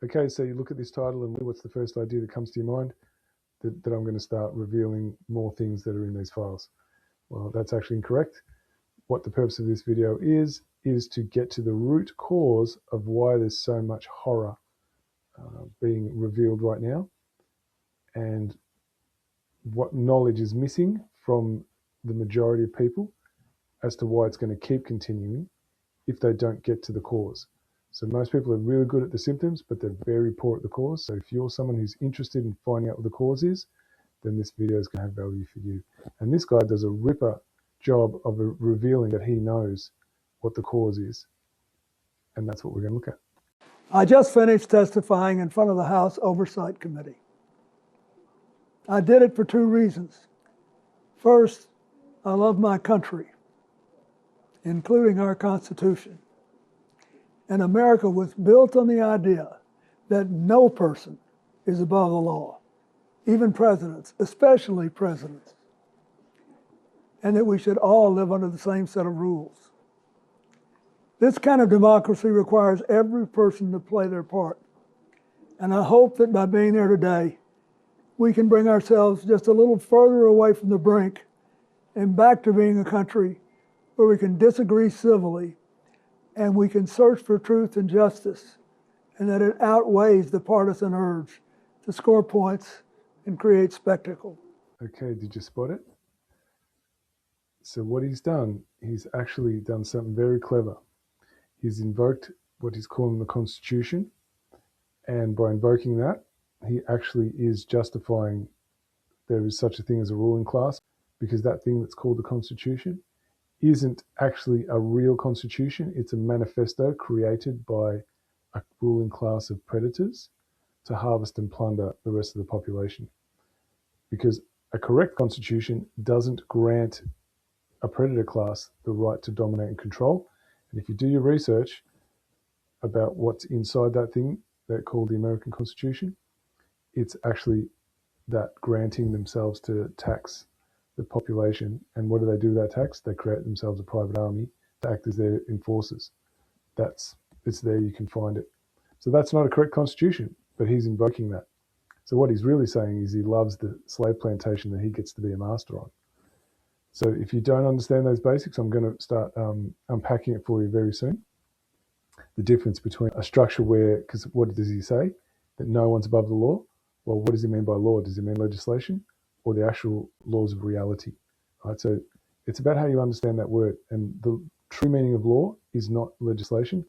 Okay, so you look at this title and what's the first idea that comes to your mind? That I'm going to start revealing more things that are in these files. Well, that's actually incorrect. What the purpose of this video is to get to the root cause of why there's so much horror being revealed right now, and what knowledge is missing from the majority of people as to why it's going to keep continuing if they don't get to the cause. So most people are really good at the symptoms, but they're very poor at the cause. So if you're someone who's interested in finding out what the cause is, then this video is going to have value for you. And this guy does a ripper job of revealing that he knows what the cause is. And that's what we're going to look at. I just finished testifying in front of the House Oversight Committee. I did it for two reasons. First, I love my country, including our Constitution. And America was built on the idea that no person is above the law, even presidents, especially presidents, and that we should all live under the same set of rules. This kind of democracy requires every person to play their part. And I hope that by being there today, we can bring ourselves just a little further away from the brink and back to being a country where we can disagree civilly and we can search for truth and justice, and that it outweighs the partisan urge to score points and create spectacle. Okay, did you spot it? So what he's done, he's actually done something very clever. He's invoked what he's calling the Constitution, and by invoking that, he actually is justifying there is such a thing as a ruling class, because that thing that's called the Constitution isn't actually a real constitution. It's a manifesto created by a ruling class of predators to harvest and plunder the rest of the population. Because a correct constitution doesn't grant a predator class the right to dominate and control. And if you do your research about what's inside that thing that called the American Constitution, it's actually that granting themselves to tax the population. And what do they do with that tax? They create themselves a private army to act as their enforcers. It's there, you can find it. So that's not a correct constitution, but he's invoking that. So what he's really saying is he loves the slave plantation that he gets to be a master on. So if you don't understand those basics, I'm going to start unpacking it for you very soon. The difference between a structure where, because what does he say? That no one's above the law? Well, what does he mean by law? Does he mean legislation or the actual laws of reality? Right. So it's about how you understand that word. And the true meaning of law is not legislation.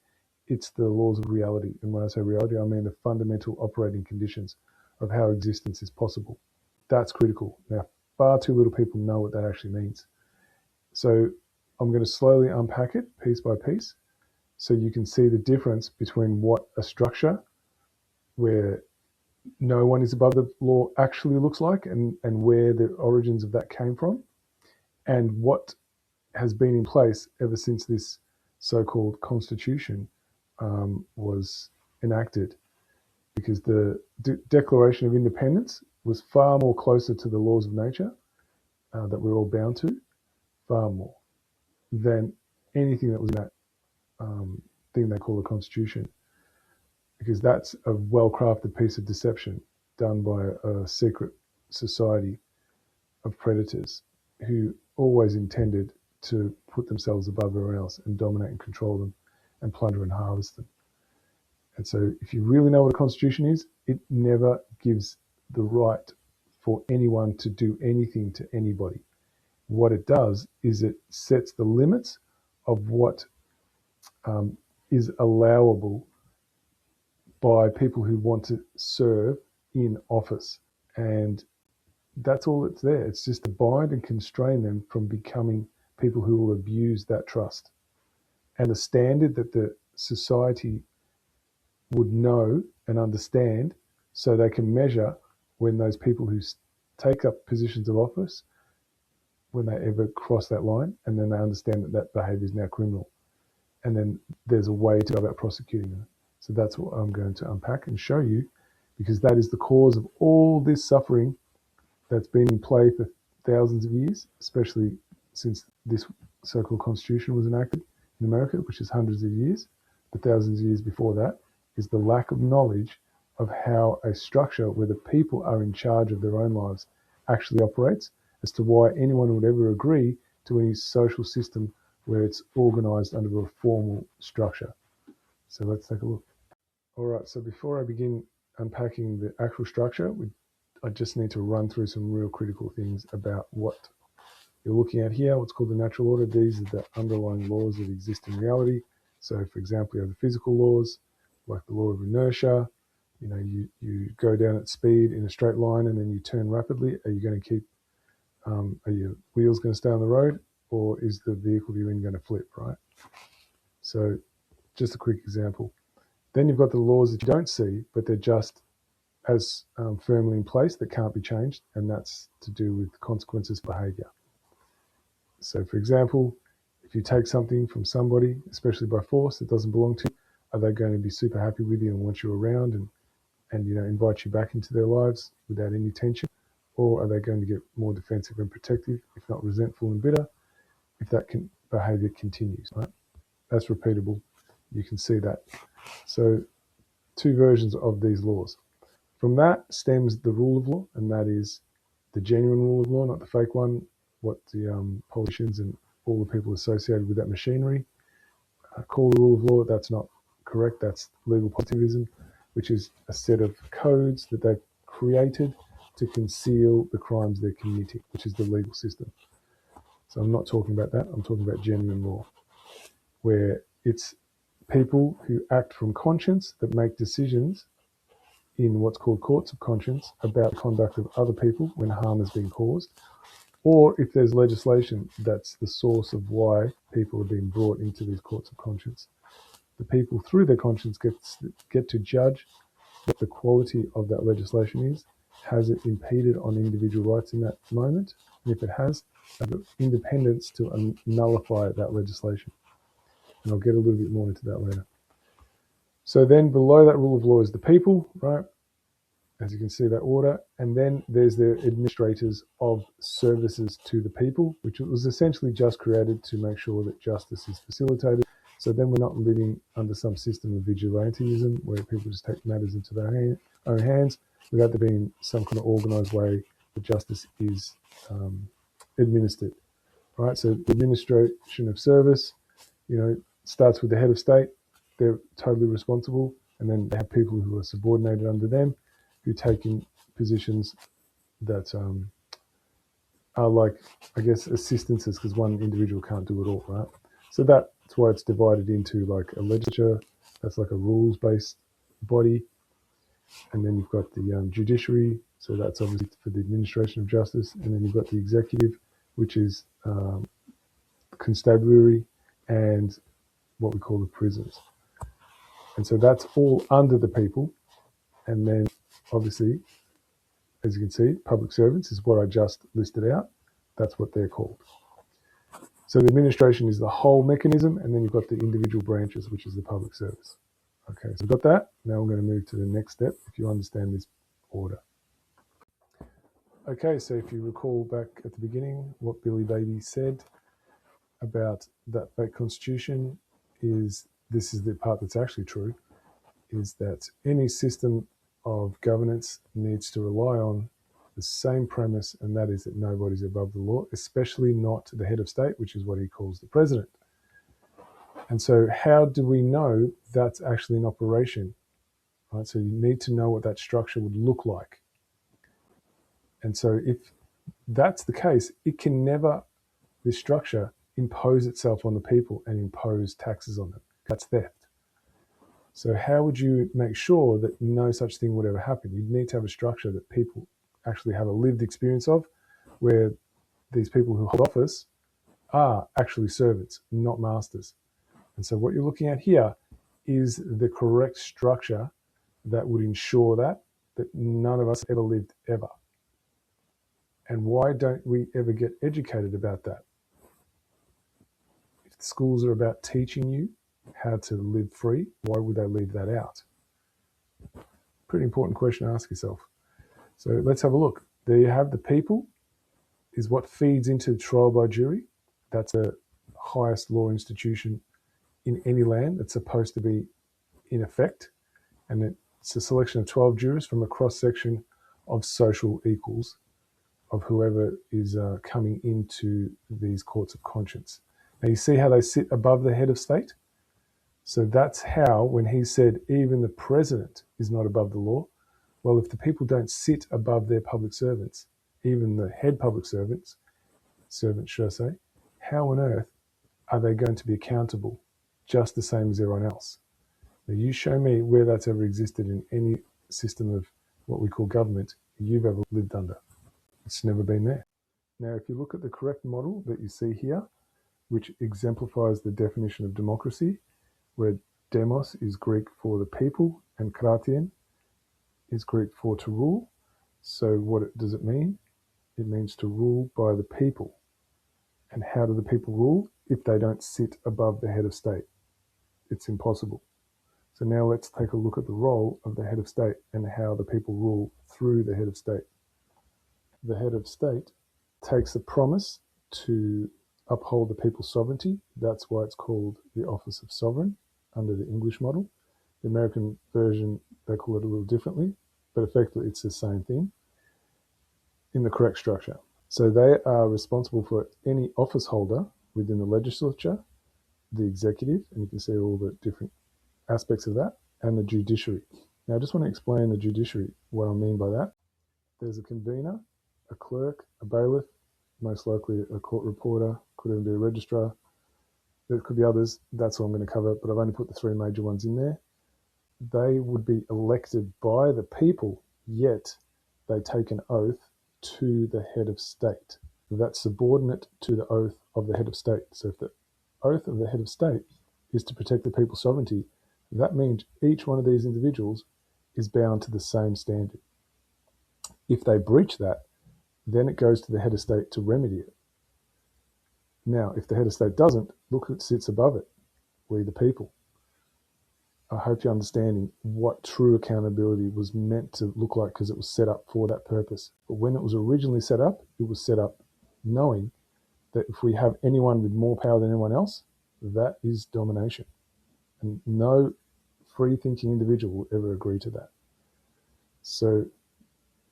It's the laws of reality. And when I say reality, I mean the fundamental operating conditions of how existence is possible. That's critical. Now, far too little people know what that actually means. So I'm going to slowly unpack it piece by piece so you can see the difference between what a structure where no one is above the law actually looks like, and where the origins of that came from, and what has been in place ever since this so-called Constitution was enacted. Because the Declaration of Independence was far more closer to the laws of nature that we're all bound to, far more, than anything that was in that thing they call the Constitution. Because that's a well-crafted piece of deception done by a secret society of predators who always intended to put themselves above everyone else and dominate and control them and plunder and harvest them. And so if you really know what a constitution is, it never gives the right for anyone to do anything to anybody. What it does is it sets the limits of what is allowable by people who want to serve in office. And that's all it's there. It's just to bind and constrain them from becoming people who will abuse that trust. And the standard that the society would know and understand, so they can measure when those people who take up positions of office, when they ever cross that line, and then they understand that that behavior is now criminal. And then there's a way to go about prosecuting them. So that's what I'm going to unpack and show you, because that is the cause of all this suffering that's been in play for thousands of years, especially since this so-called Constitution was enacted in America, which is hundreds of years. But thousands of years before that is the lack of knowledge of how a structure where the people are in charge of their own lives actually operates, as to why anyone would ever agree to any social system where it's organized under a formal structure. So let's take a look. All right, so before I begin unpacking the actual structure, I just need to run through some real critical things about what you're looking at here, what's called the natural order. These are the underlying laws that exist in reality. So, for example, you have the physical laws, like the law of inertia. You know, you go down at speed in a straight line and then you turn rapidly. Are you going to keep, are your wheels going to stay on the road, or is the vehicle you're in going to flip, right? So, just a quick example. Then you've got the laws that you don't see, but they're just as firmly in place that can't be changed, and that's to do with consequences of behavior. So, for example, if you take something from somebody, especially by force, that doesn't belong to you, are they going to be super happy with you and want you around and you know, invite you back into their lives without any tension? Or are they going to get more defensive and protective, if not resentful and bitter, if that behavior continues, right? That's repeatable. You can see that. So, two versions of these laws. From that stems the rule of law, and that is the genuine rule of law, not the fake one, what the politicians and all the people associated with that machinery call the rule of law. That's not correct. That's legal positivism, which is a set of codes that they've created to conceal the crimes they're committing, which is the legal system. So I'm not talking about that. I'm talking about genuine law, where it's people who act from conscience that make decisions in what's called courts of conscience about the conduct of other people when harm has been caused, or if there's legislation that's the source of why people are being brought into these courts of conscience. The people, through their conscience, get to judge what the quality of that legislation is. Has it impeded on individual rights in that moment? And if it has, have the independence to nullify that legislation. And I'll get a little bit more into that later. So then below that rule of law is the people, right? As you can see, that order. And then there's the administrators of services to the people, which was essentially just created to make sure that justice is facilitated. So then we're not living under some system of vigilantism where people just take matters into their own hands without there being some kind of organized way that justice is administered, right? So the administration of service, you know, starts with the head of state. They're totally responsible. And then they have people who are subordinated under them, who take in positions that are like, I guess, assistances, because one individual can't do it all, right? So that's why it's divided into like a legislature, that's like a rules-based body. And then you've got the judiciary, so that's obviously for the administration of justice. And then you've got the executive, which is constabulary and what we call the prisons. And so that's all under the people. And then obviously, as you can see, public servants is what I just listed out. That's what they're called. So the administration is the whole mechanism, and then you've got the individual branches, which is the public service. Okay, so we've got that. Now I'm going to move to the next step, if you understand this order. Okay, so if you recall back at the beginning, what Billy Baby said about that fake constitution is, this is the part that's actually true, is that any system of governance needs to rely on the same premise, and that is that nobody's above the law, especially not the head of state, which is what he calls the president. And so how do we know that's actually in operation? Right? So you need to know what that structure would look like. And so if that's the case, it can never, this structure, impose itself on the people and impose taxes on them. That's theft. So how would you make sure that no such thing would ever happen? You'd need to have a structure that people actually have a lived experience of, where these people who hold office are actually servants, not masters. And so what you're looking at here is the correct structure that would ensure that none of us ever lived ever. And why don't we ever get educated about that? If the schools are about teaching you how to live free, why would they leave that out? Pretty important question to ask yourself. So let's have a look. There you have the people, is what feeds into trial by jury. That's the highest law institution in any land that's supposed to be in effect. And it's a selection of 12 jurors from a cross-section of social equals of whoever is coming into these courts of conscience. Now you see how they sit above the head of state? So that's how, when he said even the president is not above the law, well, if the people don't sit above their public servants, even the head public servants should I say, how on earth are they going to be accountable just the same as everyone else? Now you show me where that's ever existed in any system of what we call government you've ever lived under. It's never been there. Now, if you look at the correct model that you see here, which exemplifies the definition of democracy, where demos is Greek for the people and kratien is Greek for to rule. So what does it mean? It means to rule by the people. And how do the people rule? If they don't sit above the head of state. It's impossible. So now let's take a look at the role of the head of state and how the people rule through the head of state. The head of state takes a promise to uphold the people's sovereignty. That's why it's called the office of sovereign under the English model. The American version, they call it a little differently, but effectively it's the same thing in the correct structure. So they are responsible for any office holder within the legislature, the executive, and you can see all the different aspects of that, and the judiciary. Now I just want to explain the judiciary, what I mean by that. There's a convener, a clerk, a bailiff, most likely a court reporter, could even be a registrar. There could be others. That's all I'm going to cover, but I've only put the three major ones in there. They would be elected by the people, yet they take an oath to the head of state. That's subordinate to the oath of the head of state. So if the oath of the head of state is to protect the people's sovereignty, that means each one of these individuals is bound to the same standard. If they breach that, then it goes to the head of state to remedy it. Now, if the head of state doesn't, look who sits above it, we the people. I hope you're understanding what true accountability was meant to look like, because it was set up for that purpose. But when it was originally set up, it was set up knowing that if we have anyone with more power than anyone else, that is domination. And no free-thinking individual will ever agree to that. So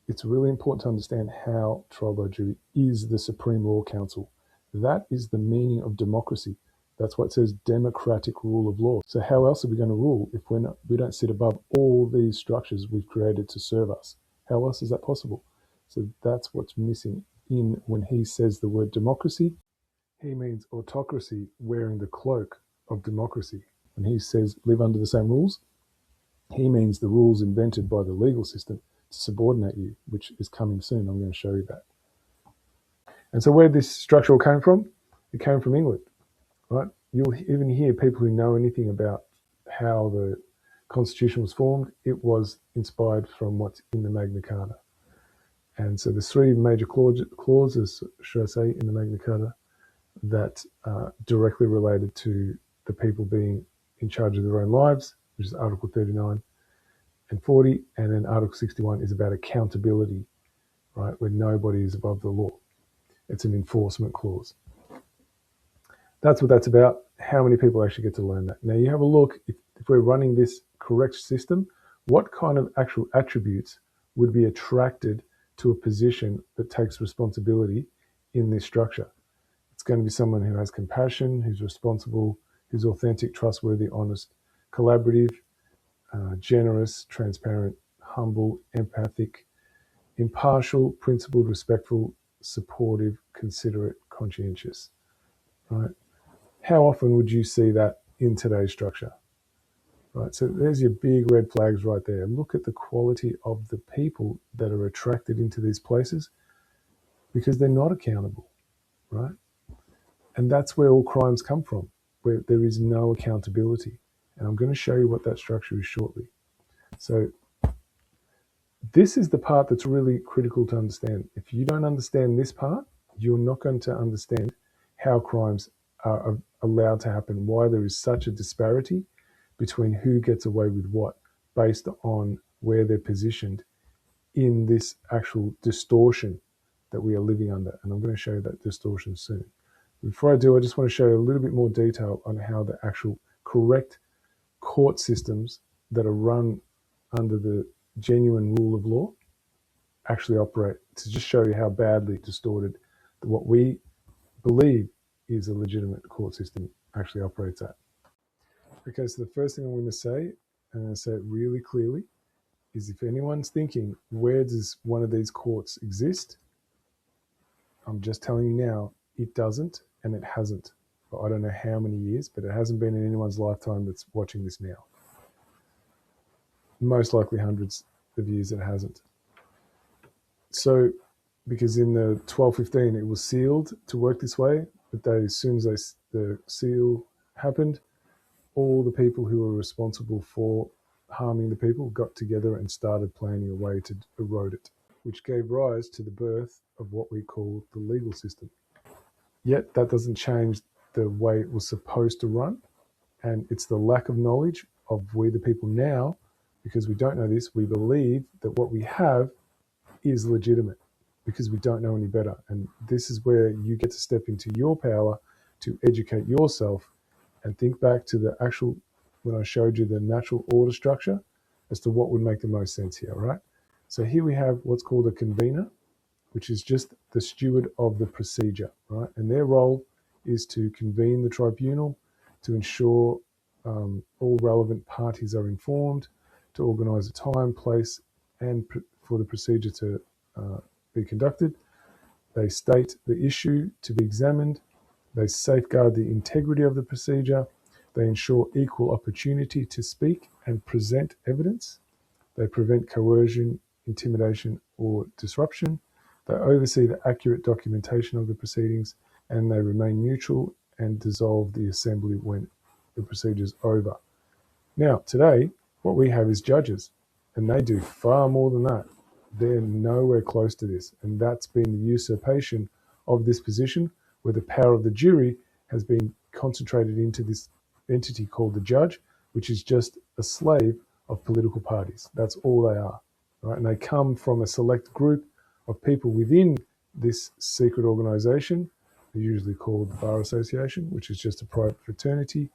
it's really important to understand how trial by jury is the Supreme Law Council. That is the meaning of democracy. That's why it says democratic rule of law. So how else are we going to rule if we don't sit above all these structures we've created to serve us? How else is that possible? So that's what's missing in when he says the word democracy. He means autocracy wearing the cloak of democracy. When he says live under the same rules, he means the rules invented by the legal system to subordinate you, which is coming soon. I'm going to show you that. And so where this structure all came from? It came from England, right? You'll even hear people who know anything about how the Constitution was formed. It was inspired from what's in the Magna Carta. And so there's three major clauses, should I say, in the Magna Carta that are directly related to the people being in charge of their own lives, which is Article 39 and 40, and then Article 61 is about accountability, right, where nobody is above the law. It's an enforcement clause. That's what that's about. How many people actually get to learn that? Now you have a look, if we're running this correct system, what kind of actual attributes would be attracted to a position that takes responsibility in this structure? It's going to be someone who has compassion, who's responsible, who's authentic, trustworthy, honest, collaborative, generous, transparent, humble, empathic, impartial, principled, respectful, supportive, considerate, conscientious, right? How often would you see that in today's structure, right? So there's your big red flags right there. Look at the quality of the people that are attracted into these places because they're not accountable, right? And that's where all crimes come from, where there is no accountability. And I'm going to show you what that structure is shortly. So this is the part that's really critical to understand. If you don't understand this part, you're not going to understand how crimes are allowed to happen, why there is such a disparity between who gets away with what based on where they're positioned in this actual distortion that we are living under. And I'm going to show you that distortion soon. Before I do, I just want to show you a little bit more detail on how the actual correct court systems that are run under the genuine rule of law actually operate, to just show you how badly distorted what we believe is a legitimate court system actually operates at. Okay, so the first thing I'm going to say, and I'm going to say it really clearly, is if anyone's thinking, where does one of these courts exist? I'm just telling you now, it doesn't, and it hasn't. I don't know how many years, but it hasn't been in anyone's lifetime that's watching this now. Most likely hundreds of years it hasn't. So, because in the 1215 it was sealed to work this way, but as soon as the seal happened, all the people who were responsible for harming the people got together and started planning a way to erode it, which gave rise to the birth of what we call the legal system. Yet that doesn't change the way it was supposed to run, and it's the lack of knowledge of we the people now, because we don't know this, we believe that what we have is legitimate because we don't know any better. And this is where you get to step into your power to educate yourself and think back to the actual, when I showed you the natural order structure, as to what would make the most sense here, right? So here we have what's called a convener, which is just the steward of the procedure, right? And their role is to convene the tribunal, to ensure all relevant parties are informed, to organise a time, place, and for the procedure to be conducted. They state the issue to be examined. They safeguard the integrity of the procedure. They ensure equal opportunity to speak and present evidence. They prevent coercion, intimidation, or disruption. They oversee the accurate documentation of the proceedings, and they remain neutral and dissolve the assembly when the procedure is over. Now, today, what we have is judges, and they do far more than that. They're nowhere close to this, and that's been the usurpation of this position, where the power of the jury has been concentrated into this entity called the judge, which is just a slave of political parties. That's all they are, right? And they come from a select group of people within this secret organization, usually called the Bar Association, which is just a private fraternity.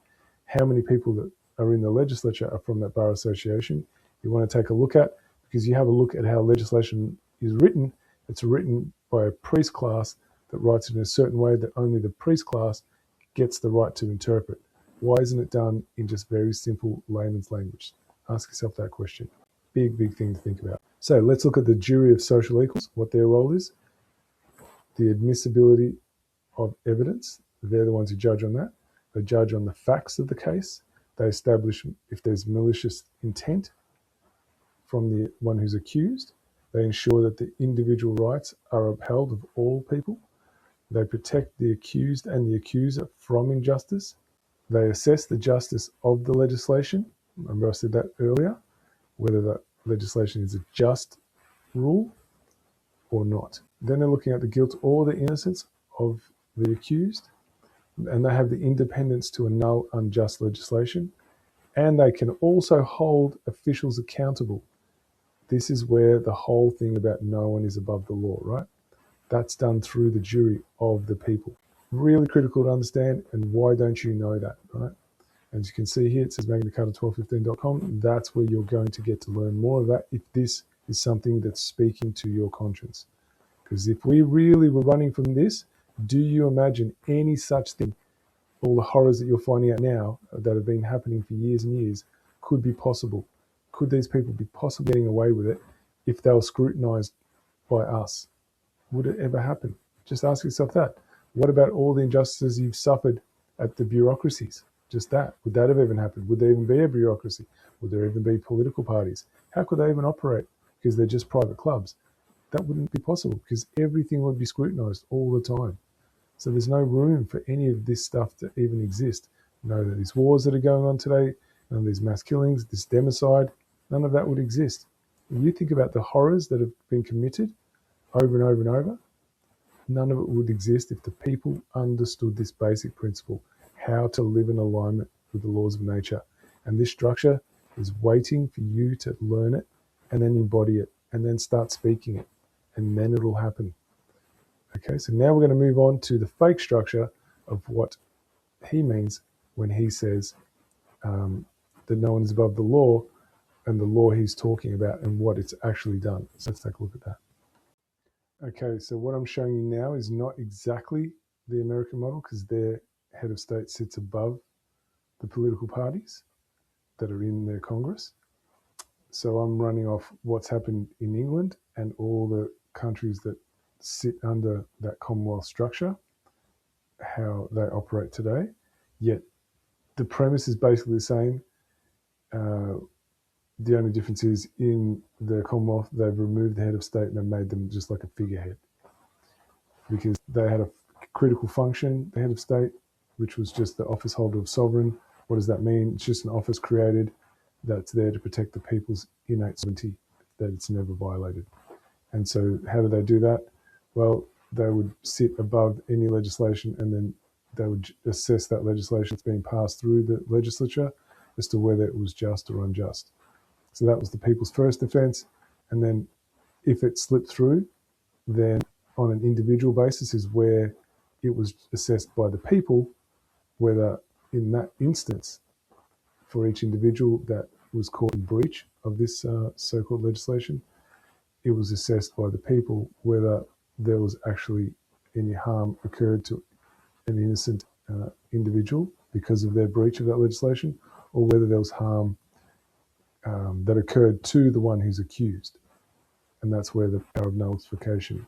How many people that are in the legislature are from that Bar Association? You want to take a look at, because you have a look at how legislation is written. It's written by a priest class that writes it in a certain way that only the priest class gets the right to interpret. Why isn't it done in just very simple layman's language? Ask yourself that question. Big, big thing to think about. So let's look at the jury of social equals, what their role is. The admissibility of evidence, they're the ones who judge on that. They judge on the facts of the case. They establish if there's malicious intent from the one who's accused. They ensure that the individual rights are upheld of all people. They protect the accused and the accuser from injustice. They assess the justice of the legislation. Remember I said that earlier, whether that legislation is a just rule or not. Then they're looking at the guilt or the innocence of the accused, and they have the independence to annul unjust legislation, and they can also hold officials accountable. This is where the whole thing about no one is above the law, right? That's done through the jury of the people. Really critical to understand, and why don't you know that, right? As you can see here, it says magnacarta1215.com. That's where you're going to get to learn more of that if this is something that's speaking to your conscience. Because if we really were running from this, do you imagine any such thing, all the horrors that you're finding out now that have been happening for years and years, could be possible? Could these people be possibly getting away with it if they were scrutinized by us? Would it ever happen? Just ask yourself that. What about all the injustices you've suffered at the bureaucracies? Just that. Would that have even happened? Would there even be a bureaucracy? Would there even be political parties? How could they even operate? Because they're just private clubs. That wouldn't be possible, because everything would be scrutinized all the time. So there's no room for any of this stuff to even exist. None of these wars that are going on today, none of these mass killings, this democide, none of that would exist. When you think about the horrors that have been committed over and over and over, none of it would exist if the people understood this basic principle, how to live in alignment with the laws of nature. And this structure is waiting for you to learn it and then embody it and then start speaking it, and then it'll happen. Okay, so now we're going to move on to the fake structure of what he means when he says that no one is above the law. and the law he's talking about and what it's actually done. So let's take a look at that. Okay, so what I'm showing you now is not exactly the American model, because their head of state sits above the political parties that are in their Congress. So I'm running off what's happened in England and all the countries that sit under that Commonwealth structure, how they operate today. Yet the premise is basically the same. The only difference is in the Commonwealth, they've removed the head of state and they've made them just like a figurehead, because they had a critical function, the head of state, which was just the office holder of sovereign. What does that mean? It's just an office created that's there to protect the people's innate sovereignty, that it's never violated. And so how do they do that? Well, they would sit above any legislation, and then they would assess that legislation that's being passed through the legislature as to whether it was just or unjust. So that was the people's first defense. And then if it slipped through, then on an individual basis is where it was assessed by the people, whether in that instance, for each individual that was caught in breach of this so-called legislation, it was assessed by the people whether there was actually any harm occurred to an innocent individual because of their breach of that legislation, or whether there was harm that occurred to the one who's accused. And that's where the power of nullification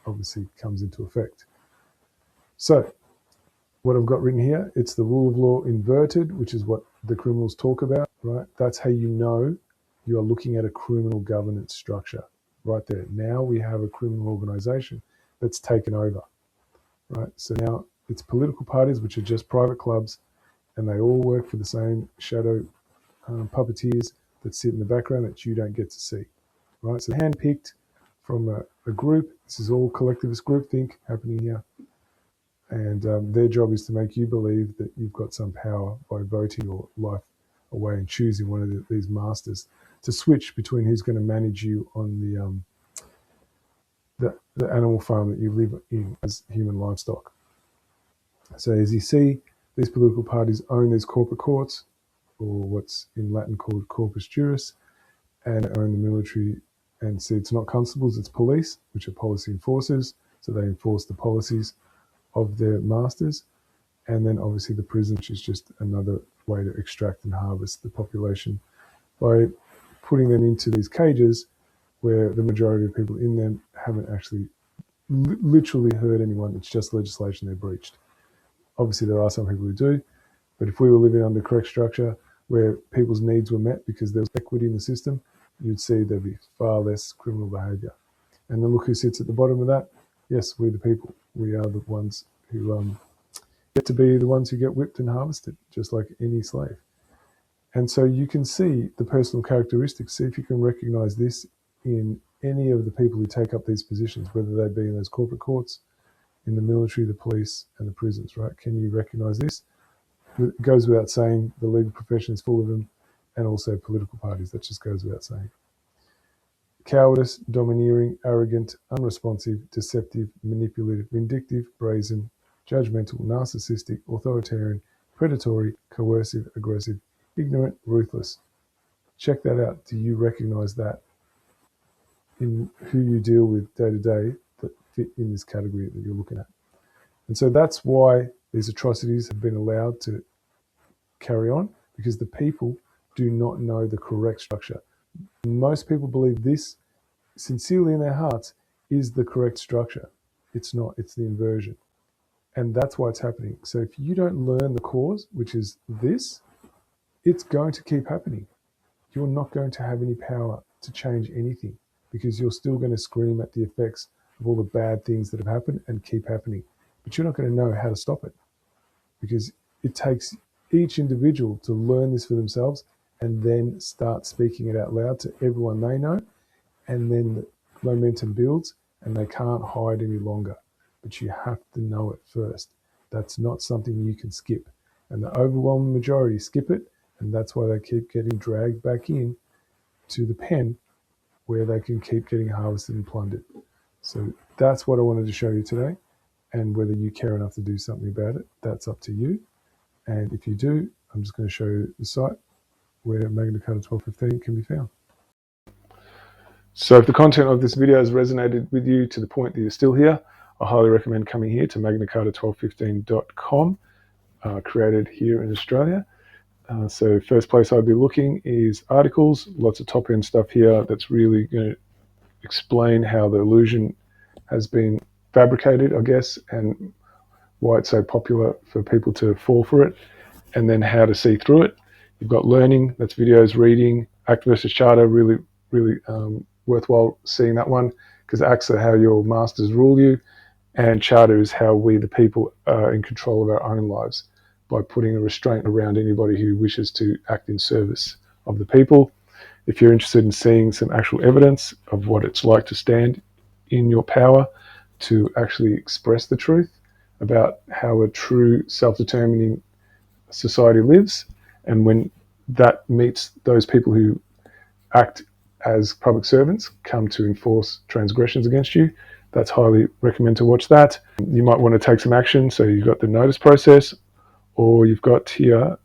obviously comes into effect. So what I've got written here, it's the rule of law inverted, which is what the criminals talk about, right? That's how you know you are looking at a criminal governance structure right there. Now we have a criminal organization that's taken over, right? So now it's political parties, which are just private clubs, and they all work for the same shadow puppeteers that sit in the background that you don't get to see, right? So handpicked from a group. This is all collectivist groupthink happening here. And their job is to make you believe that you've got some power by voting your life away and choosing one of these masters to switch between who's going to manage you on the animal farm that you live in as human livestock. So as you see, these political parties own these corporate courts, or what's in Latin called corpus juris, and own the military. And see, it's not constables, it's police, which are policy enforcers. So they enforce the policies of their masters. And then obviously the prison, which is just another way to extract and harvest the population by putting them into these cages where the majority of people in them haven't actually literally hurt anyone. It's just legislation they breached. Obviously there are some people who do, but if we were living under correct structure where people's needs were met because there was equity in the system, you'd see there'd be far less criminal behaviour. And then look who sits at the bottom of that. Yes, we the people. We are the ones who get to be the ones who get whipped and harvested, just like any slave. And so you can see the personal characteristics. See if you can recognise this in any of the people who take up these positions, whether they be in those corporate courts, in the military, the police, and the prisons, right? Can you recognise this? It goes without saying, the legal profession is full of them, and also political parties. That just goes without saying. Cowardice, domineering, arrogant, unresponsive, deceptive, manipulative, vindictive, brazen, judgmental, narcissistic, authoritarian, predatory, coercive, aggressive, ignorant, ruthless. Check that out. Do you recognize that in who you deal with day to day that fit in this category that you're looking at? And so that's why these atrocities have been allowed to carry on, because the people do not know the correct structure. Most people believe this sincerely in their hearts is the correct structure. It's not, it's the inversion. And that's why it's happening. So if you don't learn the cause, which is this, it's going to keep happening. You're not going to have any power to change anything, because you're still going to scream at the effects of all the bad things that have happened and keep happening. But you're not going to know how to stop it, because it takes each individual to learn this for themselves and then start speaking it out loud to everyone they know. And then the momentum builds and they can't hide any longer. But you have to know it first. That's not something you can skip. And the overwhelming majority skip it. And that's why they keep getting dragged back in to the pen where they can keep getting harvested and plundered. So that's what I wanted to show you today. And whether you care enough to do something about it, that's up to you. And if you do, I'm just going to show you the site. where Magna Carta 1215 can be found. So if the content of this video has resonated with you to the point that you're still here, I highly recommend coming here to magnacarta1215.com, created here in Australia. So first place I'd be looking is articles, lots of top-end stuff here that's really going to explain how the illusion has been fabricated, I guess, and why it's so popular for people to fall for it, and then how to see through it. You've got learning, that's videos, reading, Act versus Charter, really worthwhile seeing that one, because acts are how your masters rule you, and charter is how we the people are in control of our own lives by putting a restraint around anybody who wishes to act in service of the people. If you're interested in seeing some actual evidence of what it's like to stand in your power to actually express the truth about how a true self-determining society lives, and when that meets those people who act as public servants come to enforce transgressions against you, that's highly recommend to watch that. You might want to take some action, so you've got the notice process, or you've got here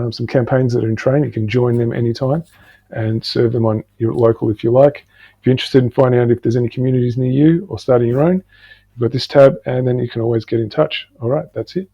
some campaigns that are in train. You can join them anytime and serve them on your local if you like. If you're interested in finding out if there's any communities near you or starting your own, you've got this tab, and then you can always get in touch. All right, that's it.